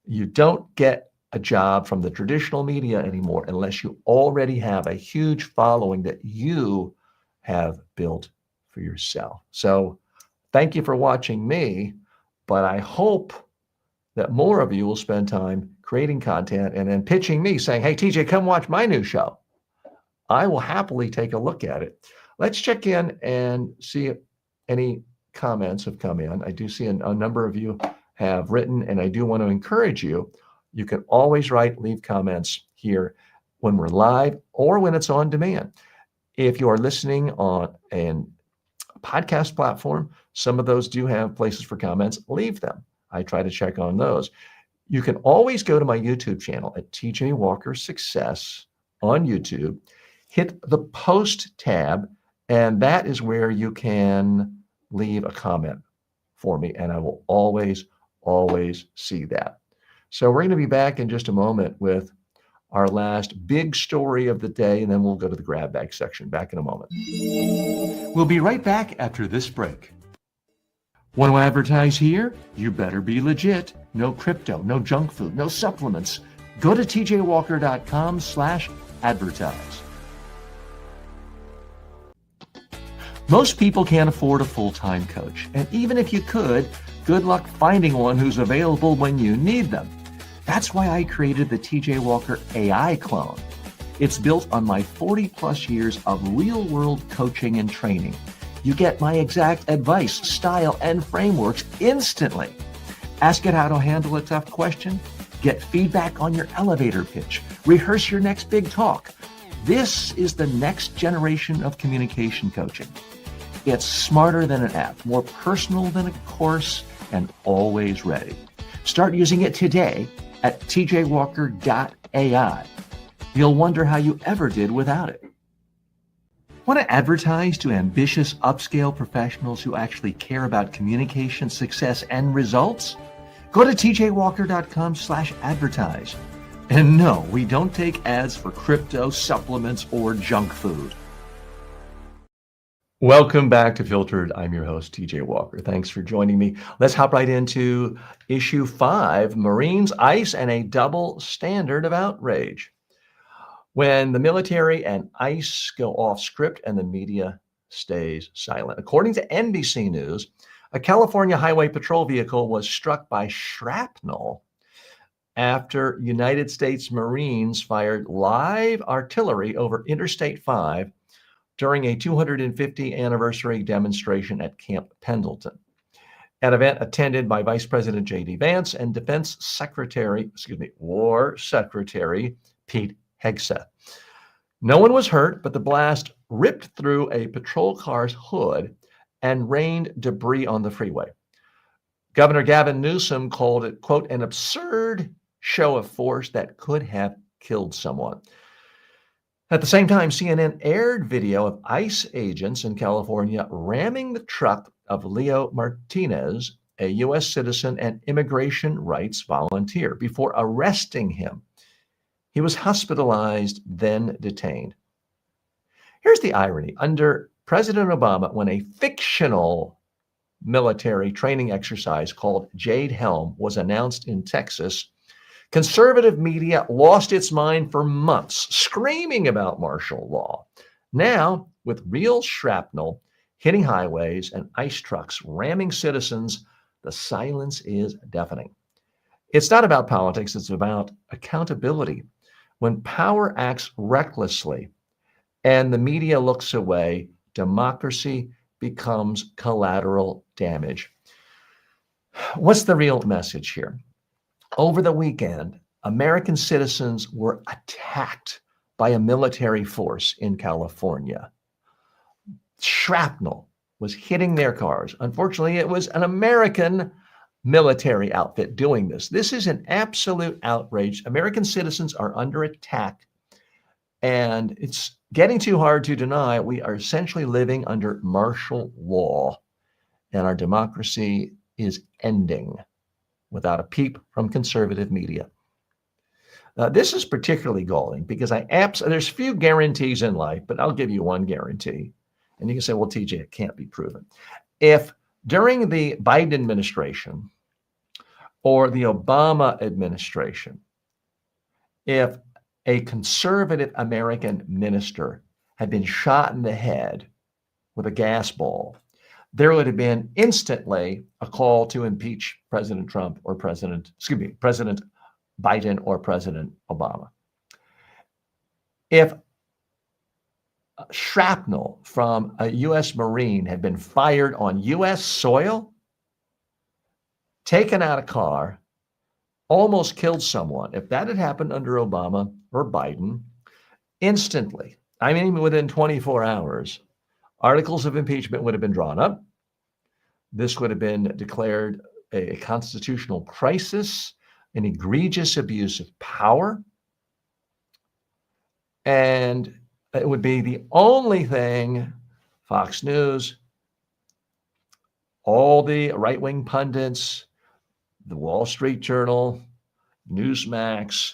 You don't get a job from the traditional media anymore unless you already have a huge following that you have built for yourself. So thank you for watching me, but I hope that more of you will spend time creating content and then pitching me saying, hey, TJ, come watch my new show. I will happily take a look at it. Let's check in and see if any comments have come in. I do see a number of you have written, and I do want to encourage you. You can always leave comments here when we're live or when it's on demand. If you are listening on a podcast platform, some of those do have places for comments. Leave them. I try to check on those. You can always go to my YouTube channel at TJ Walker Success on YouTube, hit the post tab, and that is where you can leave a comment for me, and I will always see that. So we're going to be back in just a moment with our last big story of the day, and then we'll go to the grab bag section. Back in a moment. We'll be right back after this break. Want to advertise here? You better be legit. No crypto, no junk food, no supplements. Go to tjwalker.com/advertise. Most people can't afford a full-time coach. And even if you could, good luck finding one who's available when you need them. That's why I created the TJ Walker AI clone. It's built on my 40 plus years of real world coaching and training. You get my exact advice, style, and frameworks instantly. Ask it how to handle a tough question, get feedback on your elevator pitch, rehearse your next big talk. This is the next generation of communication coaching. It's smarter than an app, more personal than a course, and always ready. Start using it today at tjwalker.ai. You'll wonder how you ever did without it. Want to advertise to ambitious upscale professionals who actually care about communication, success, and results? Go to tjwalker.com/advertise. And no, we don't take ads for crypto, supplements, or junk food. Welcome back to Filtered. I'm your host, TJ Walker. Thanks for joining me. Let's hop right into issue 5, Marines, ICE, and a double standard of outrage. When the military and ICE go off script and the media stays silent. According to NBC News, a California highway patrol vehicle was struck by shrapnel after United States Marines fired live artillery over Interstate 5 during a 250th anniversary demonstration at Camp Pendleton, an event attended by Vice President J.D. Vance and War Secretary Pete Hegseth. No one was hurt, but the blast ripped through a patrol car's hood and rained debris on the freeway. Governor Gavin Newsom called it, quote, an absurd show of force that could have killed someone. At the same time, CNN aired video of ICE agents in California ramming the truck of Leo Martinez, a U.S. citizen and immigration rights volunteer, before arresting him. He was hospitalized, then detained. Here's the irony. Under President Obama, when a fictional military training exercise called Jade Helm was announced in Texas, conservative media lost its mind for months, screaming about martial law. Now, with real shrapnel hitting highways and ICE trucks ramming citizens, the silence is deafening. It's not about politics, it's about accountability. When power acts recklessly and the media looks away, democracy becomes collateral damage. What's the real message here? Over the weekend, American citizens were attacked by a military force in California. Shrapnel was hitting their cars. Unfortunately, it was an American military outfit doing this. This is an absolute outrage. American citizens are under attack, and it's getting too hard to deny. We are essentially living under martial law, and our democracy is ending without a peep from conservative media. This is particularly galling because there's few guarantees in life, but I'll give you one guarantee. And you can say, well, TJ, it can't be proven. If during the Biden administration or the Obama administration, if a conservative American minister had been shot in the head with a gas ball, there would have been instantly a call to impeach President Trump or President Biden or President Obama. If shrapnel from a U.S. Marine had been fired on U.S. soil, taken out a car, almost killed someone, if that had happened under Obama or Biden, instantly, I mean, within 24 hours, articles of impeachment would have been drawn up. This would have been declared a constitutional crisis, an egregious abuse of power. And it would be the only thing Fox News, all the right-wing pundits, the Wall Street Journal, Newsmax,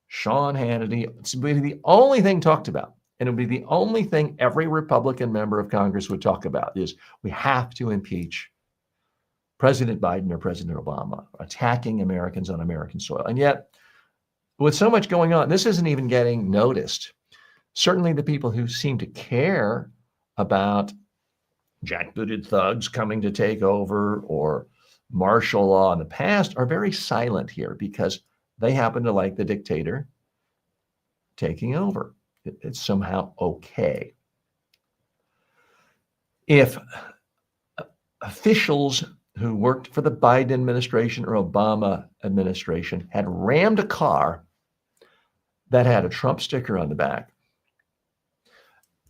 Sean Hannity, it's the only thing talked about. And it would be the only thing every Republican member of Congress would talk about is we have to impeach President Biden or President Obama, attacking Americans on American soil. And yet, with so much going on, this isn't even getting noticed. Certainly the people who seem to care about jackbooted thugs coming to take over or martial law in the past are very silent here because they happen to like the dictator taking over. It's somehow okay. If officials who worked for the Biden administration or Obama administration had rammed a car that had a Trump sticker on the back,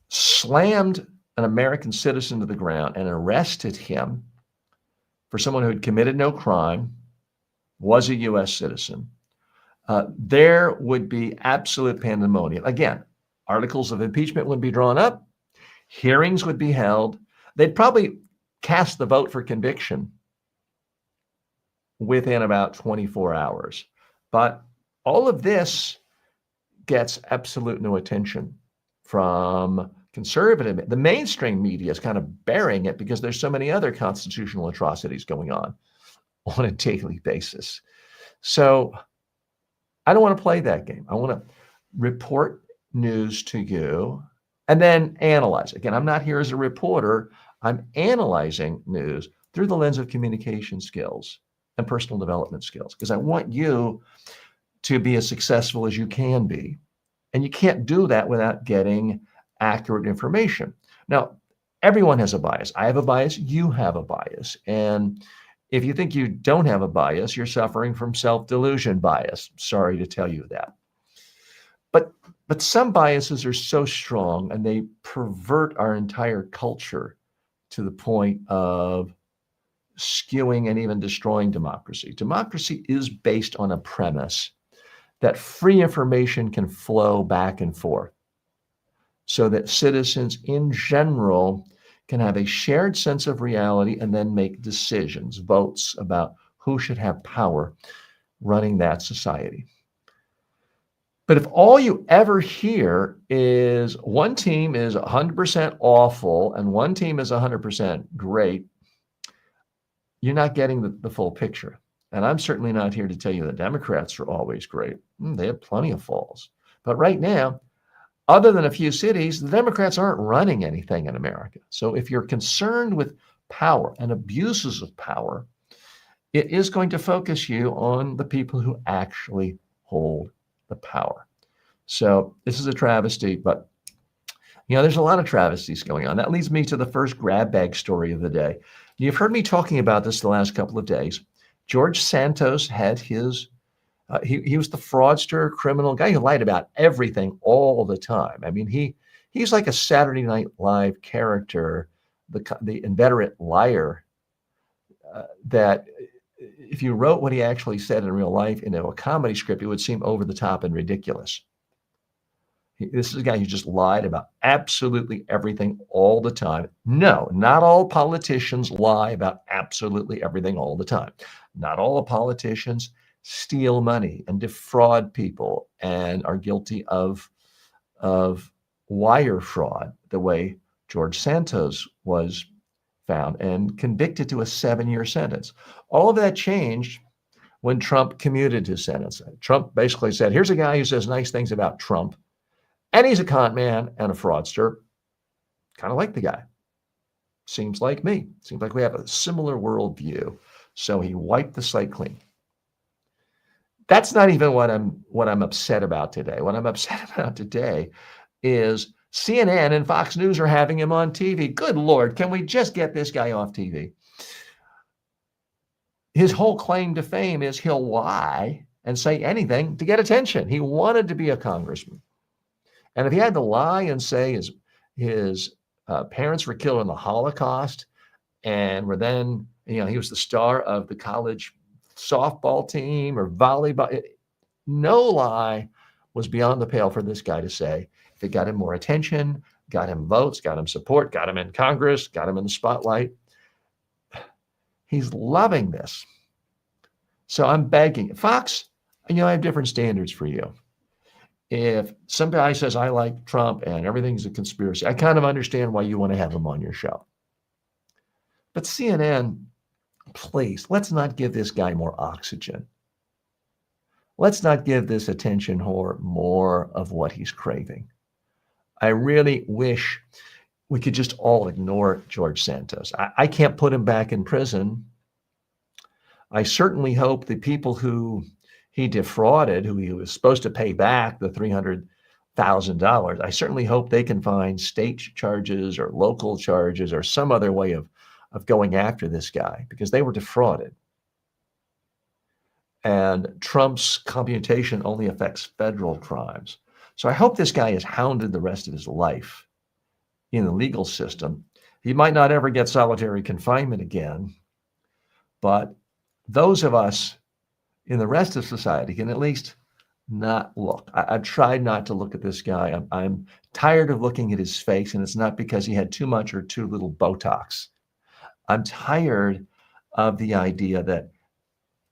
slammed an American citizen to the ground and arrested him for someone who had committed no crime, was a U.S. citizen, there would be absolute pandemonium. Again, articles of impeachment would be drawn up, hearings would be held. They'd probably cast the vote for conviction within about 24 hours. But all of this gets absolute no attention from conservative. The mainstream media is kind of burying it because there's so many other constitutional atrocities going on a daily basis. So I don't want to play that game. I want to report news to you and then analyze. Again, I'm not here as a reporter. I'm analyzing news through the lens of communication skills and personal development skills, because I want you to be as successful as you can be. And you can't do that without getting accurate information. Now, everyone has a bias. I have a bias. You have a bias. And if you think you don't have a bias, you're suffering from self-delusion bias. Sorry to tell you that. But some biases are so strong and they pervert our entire culture to the point of skewing and even destroying democracy. Democracy is based on a premise that free information can flow back and forth so that citizens in general can have a shared sense of reality and then make decisions, votes about who should have power running that society. But if all you ever hear is one team is 100% awful and one team is 100% great, you're not getting the full picture. And I'm certainly not here to tell you the Democrats are always great. They have plenty of faults. But right now, other than a few cities, the Democrats aren't running anything in America. So if you're concerned with power and abuses of power, it is going to focus you on the people who actually hold the power. So this is a travesty, but there's a lot of travesties going on. That leads me to the first grab bag story of the day. You've heard me talking about this the last couple of days. George Santos had his, he was the fraudster, criminal guy who lied about everything all the time. I mean, he's like a Saturday Night Live character, the inveterate liar that if you wrote what he actually said in real life into a comedy script, it would seem over the top and ridiculous. This is a guy who just lied about absolutely everything all the time. No, not all politicians lie about absolutely everything all the time. Not all politicians steal money and defraud people and are guilty of wire fraud the way George Santos was found and convicted to a 7-year sentence. All of that changed when Trump commuted his sentence. Trump basically said, here's a guy who says nice things about Trump, and he's a con man and a fraudster. Kind of like the guy. Seems like me. Seems like we have a similar worldview. So he wiped the slate clean. That's not even what I'm upset about today. What I'm upset about today is CNN and Fox News are having him on TV. Good Lord, can we just get this guy off TV? His whole claim to fame is he'll lie and say anything to get attention. He wanted to be a congressman. And if he had to lie and say his parents were killed in the Holocaust and were then, he was the star of the college softball team or volleyball, no lie was beyond the pale for this guy to say. If it got him more attention, got him votes, got him support, got him in Congress, got him in the spotlight. He's loving this. So I'm begging. Fox, I have different standards for you. If some guy says, I like Trump and everything's a conspiracy, I kind of understand why you want to have him on your show. But CNN, please, let's not give this guy more oxygen. Let's not give this attention whore more of what he's craving. I really wish we could just all ignore George Santos. I can't put him back in prison. I certainly hope the people who he defrauded, who he was supposed to pay back the $300 $1,000. I certainly hope they can find state charges or local charges or some other way of going after this guy, because they were defrauded. And Trump's commutation only affects federal crimes. So I hope this guy is hounded the rest of his life in the legal system. He might not ever get solitary confinement again, but those of us in the rest of society can at least not look. I've tried not to look at this guy. I'm tired of looking at his face, and it's not because he had too much or too little Botox. I'm tired of the idea that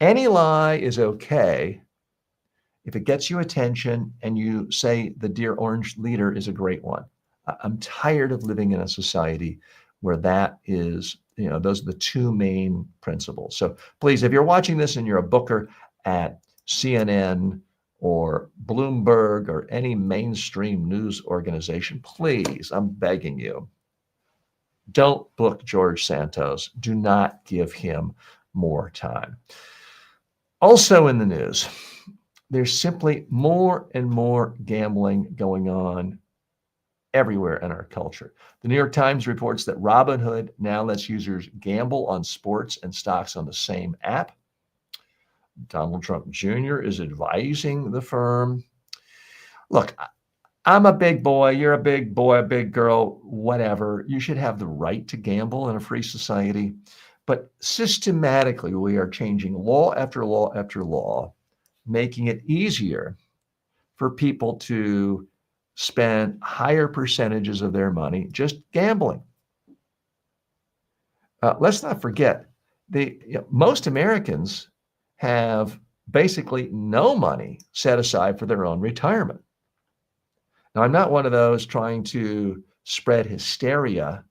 any lie is okay if it gets you attention and you say the Dear Orange leader is a great one. I'm tired of living in a society where that is, those are the two main principles. So please, if you're watching this and you're a booker at CNN or Bloomberg or any mainstream news organization, please, I'm begging you, don't book George Santos. Do not give him more time. Also in the news, there's simply more and more gambling going on everywhere in our culture. The New York Times reports that Robinhood now lets users gamble on sports and stocks on the same app. Donald Trump Jr. is advising the firm. Look, I'm a big boy, you're a big boy, a big girl, whatever. You should have the right to gamble in a free society. But systematically, we are changing law after law after law, making it easier for people to spend higher percentages of their money just gambling. Let's not forget, most Americans have basically no money set aside for their own retirement. Now, I'm not one of those trying to spread hysteria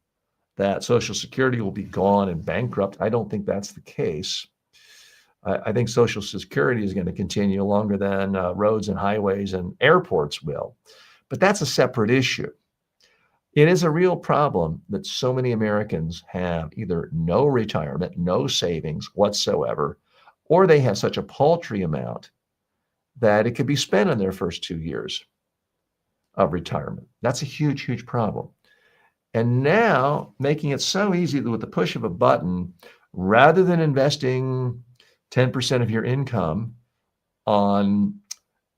that Social Security will be gone and bankrupt. I don't think that's the case. I think Social Security is going to continue longer than roads and highways and airports will. But that's a separate issue. It is a real problem that so many Americans have either no retirement, no savings whatsoever, or they have such a paltry amount that it could be spent on their first 2 years of retirement. That's a huge, huge problem. And now making it so easy that with the push of a button, rather than investing 10% of your income on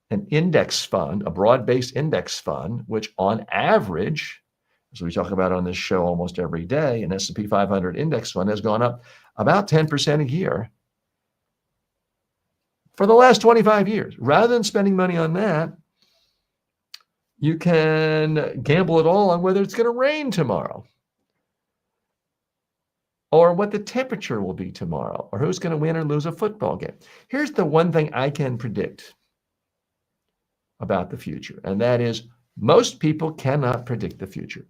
an index fund, a broad-based index fund, which on average, as we talk about on this show almost every day, an S&P 500 index fund has gone up about 10% a year for the last 25 years. Rather than spending money on that, you can gamble it all on whether it's going to rain tomorrow, or what the temperature will be tomorrow, or who's going to win or lose a football game. Here's the one thing I can predict about the future, and that is most people cannot predict the future.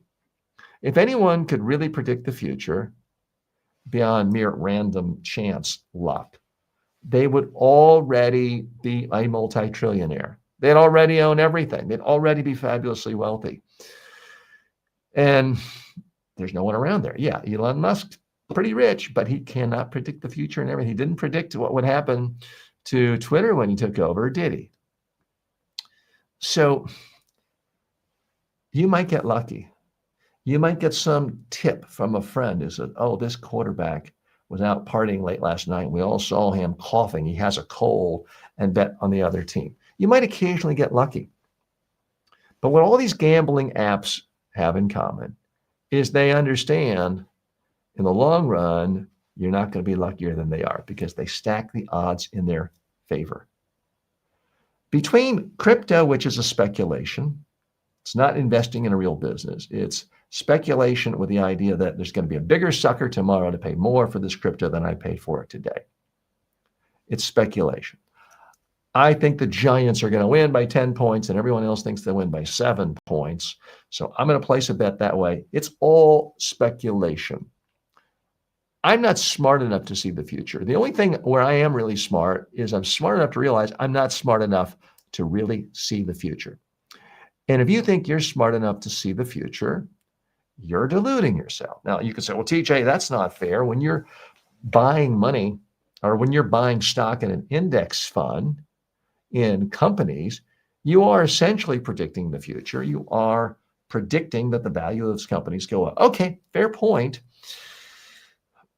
If anyone could really predict the future beyond mere random chance luck, they would already be a multi-trillionaire. They'd already own everything. They'd already be fabulously wealthy. And there's no one around there. Yeah, Elon Musk's pretty rich, but he cannot predict the future and everything. He didn't predict what would happen to Twitter when he took over, did he? So you might get lucky. You might get some tip from a friend who said, oh, this quarterback was out partying late last night. We all saw him coughing. He has a cold, and bet on the other team. You might occasionally get lucky. But what all these gambling apps have in common is they understand in the long run, you're not going to be luckier than they are because they stack the odds in their favor. Between crypto, which is a speculation, it's not investing in a real business. It's speculation with the idea that there's going to be a bigger sucker tomorrow to pay more for this crypto than I paid for it today. It's speculation. I think the Giants are going to win by 10 points and everyone else thinks they'll win by 7 points. So I'm going to place a bet that way. It's all speculation. I'm not smart enough to see the future. The only thing where I am really smart is I'm smart enough to realize I'm not smart enough to really see the future. And if you think you're smart enough to see the future, you're deluding yourself. Now, you can say, well, TJ, that's not fair. When you're buying money or when you're buying stock in an index fund in companies, you are essentially predicting the future. You are predicting that the value of those companies go up. Okay, fair point.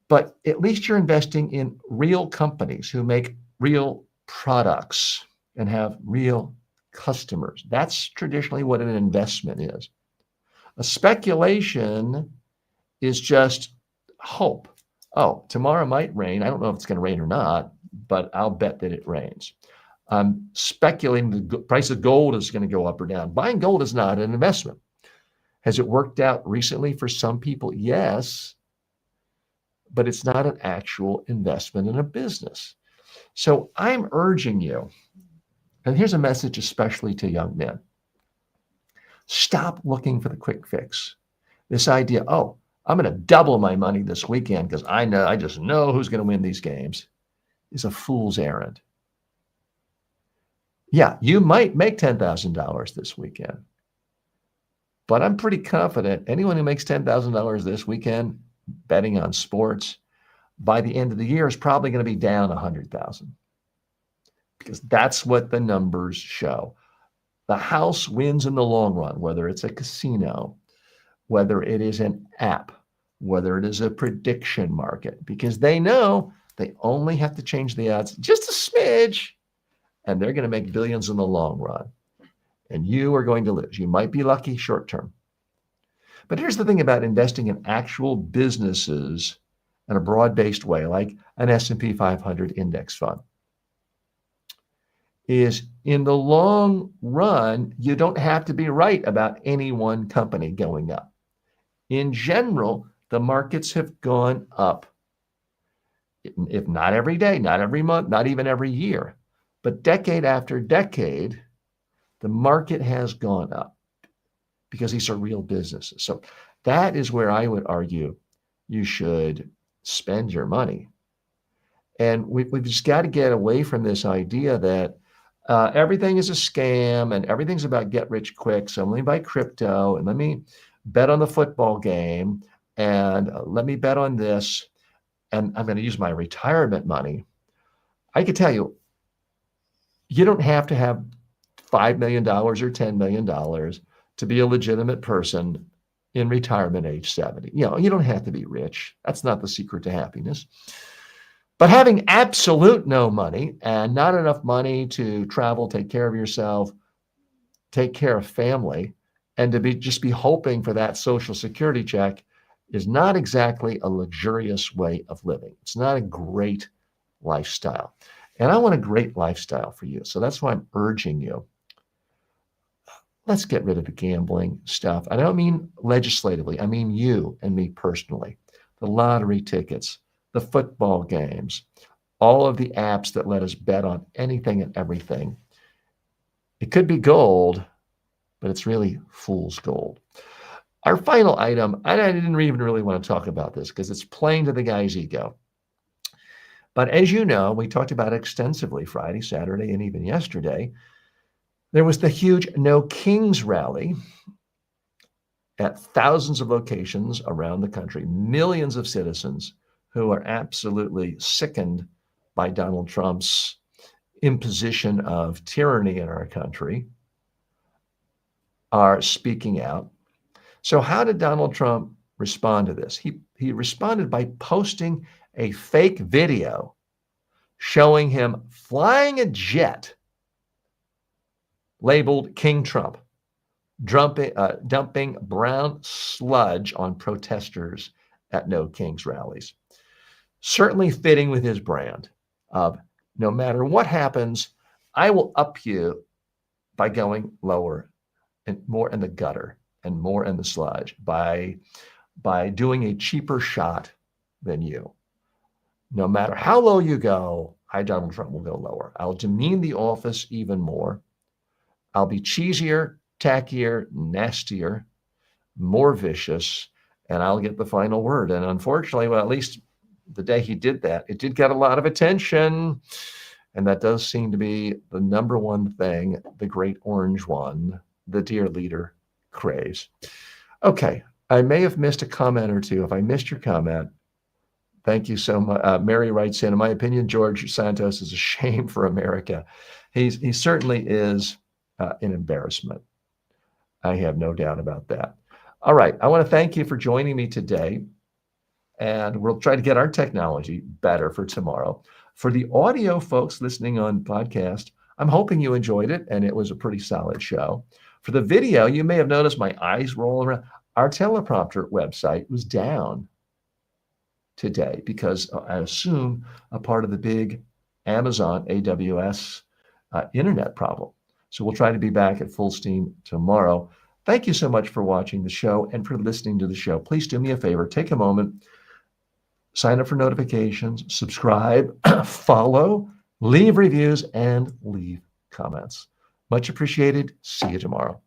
But at least you're investing in real companies who make real products and have real customers. That's traditionally what an investment is. A speculation is just hope. Oh, tomorrow might rain. I don't know if it's going to rain or not, but I'll bet that it rains. I'm speculating the price of gold is going to go up or down. Buying gold is not an investment. Has it worked out recently for some people? Yes, but it's not an actual investment in a business. So I'm urging you, and here's a message especially to young men. Stop looking for the quick fix. This idea, oh, I'm going to double my money this weekend because I just know who's going to win these games, is a fool's errand. Yeah, you might make $10,000 this weekend, but I'm pretty confident anyone who makes $10,000 this weekend betting on sports by the end of the year is probably going to be down 100,000 because that's what the numbers show. The house wins in the long run, whether it's a casino, whether it is an app, whether it is a prediction market, because they know they only have to change the odds just a smidge, and they're going to make billions in the long run. And you are going to lose. You might be lucky short term. But here's the thing about investing in actual businesses in a broad-based way, like an S&P 500 index fund, is in the long run, you don't have to be right about any one company going up. In general, the markets have gone up, if not every day, not every month, not even every year, but decade after decade, the market has gone up because these are real businesses. So that is where I would argue you should spend your money. And we've just got to get away from this idea that everything is a scam and everything's about get rich quick. So let me buy crypto and let me bet on the football game and let me bet on this. And I'm going to use my retirement money. I could tell you, you don't have to have $5 million or $10 million to be a legitimate person in retirement age 70. You know, you don't have to be rich. That's not the secret to happiness. But having absolute no money and not enough money to travel, take care of yourself, take care of family, and to just be hoping for that Social Security check is not exactly a luxurious way of living. It's not a great lifestyle. And I want a great lifestyle for you. So that's why I'm urging you. Let's get rid of the gambling stuff. I don't mean legislatively. I mean you and me personally. The lottery tickets, the football games, all of the apps that let us bet on anything and everything. It could be gold, but it's really fool's gold. Our final item, I didn't even really want to talk about this because it's playing to the guy's ego. But as you know, we talked about it extensively Friday, Saturday, and even yesterday. There was the huge No Kings rally at thousands of locations around the country, millions of citizens who are absolutely sickened by Donald Trump's imposition of tyranny in our country are speaking out. So how did Donald Trump respond to this? He responded by posting a fake video showing him flying a jet labeled King Trump, dumping brown sludge on protesters at No Kings rallies. Certainly fitting with his brand of no matter what happens, I will up you by going lower and more in the gutter and more in the sludge by doing a cheaper shot than you. No matter how low you go, I, Donald Trump, will go lower. I'll demean the office even more. I'll be cheesier, tackier, nastier, more vicious, and I'll get the final word. And unfortunately, well, at least the day he did that, it did get a lot of attention. And that does seem to be the number one thing the great orange one, the dear leader, craves. Okay, I may have missed a comment or two. If I missed your comment, thank you so much. Mary writes in my opinion, George Santos is a shame for America. He certainly is an embarrassment. I have no doubt about that. All right. I want to thank you for joining me today. And we'll try to get our technology better for tomorrow. For the audio folks listening on podcast, I'm hoping you enjoyed it and it was a pretty solid show. For the video, you may have noticed my eyes roll around. Our teleprompter website was down today because I assume a part of the big Amazon AWS internet problem. So we'll try to be back at full steam tomorrow. Thank you so much for watching the show and for listening to the show. Please do me a favor, take a moment, sign up for notifications, subscribe, follow, leave reviews, and leave comments. Much appreciated. See you tomorrow.